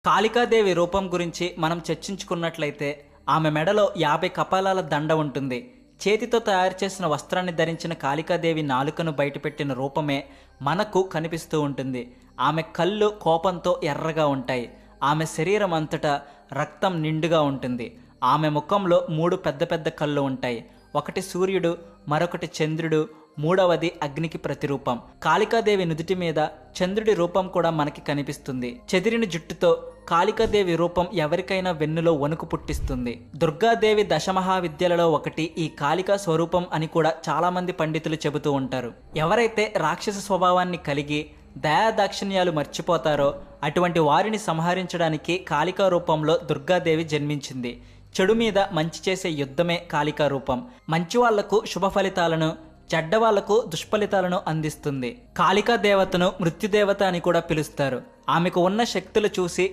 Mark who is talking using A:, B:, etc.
A: కాళికాదేవి రూపం గురించి మనం చర్చించుకున్నట్లయితే ఆమె మెడలో 50 కపాలాల దండ ఉంటుంది. చేతితో తయారు చేసిన వస్త్రాన్ని ధరించిన కాళికాదేవి నాలుకను బయటపెట్టిన రూపమే మనకు కనిపిస్తూ ఉంటుంది. ఆమె కళ్ళు కోపంతో ఎర్రగా ఉంటాయి. ఆమె శరీరం అంతటా రక్తం నిండుగా ఉంటుంది. ఆమె ముఖంలో 3 పెద్ద పెద్ద కళ్ళు ఉంటాయి. ఒకటి సూర్యుడు, మరొకటి చంద్రుడు, మూడవది అగ్నికి ప్రతిరూపం. కాళికాదేవి నుదుటి మీద చంద్రుడి రూపం కూడా మనకి కనిపిస్తుంది. చెదిరిన జుట్టుతో కాళికాదేవి రూపం ఎవరికైనా వెన్నులో వణుకు పుట్టిస్తుంది. దుర్గాదేవి దశమహావిద్యలలో ఒకటి ఈ కాళికా స్వరూపం అని కూడా చాలా మంది పండితులు చెబుతూ ఉంటారు. ఎవరైతే రాక్షస స్వభావాన్ని కలిగి దయాదాక్షిణ్యాలు మర్చిపోతారో అటువంటి వారిని సంహరించడానికి కాళికా రూపంలో దుర్గాదేవి జన్మించింది. చెడు మీద మంచి చేసే యుద్ధమే కాళికా రూపం. మంచి వాళ్లకు శుభ ఫలితాలను, చెడ్డవాళ్లకు దుష్ఫలితాలను అందిస్తుంది. కాళికా దేవతను మృత్యుదేవత అని కూడా పిలుస్తారు. ఆమెకు ఉన్న శక్తులు చూసి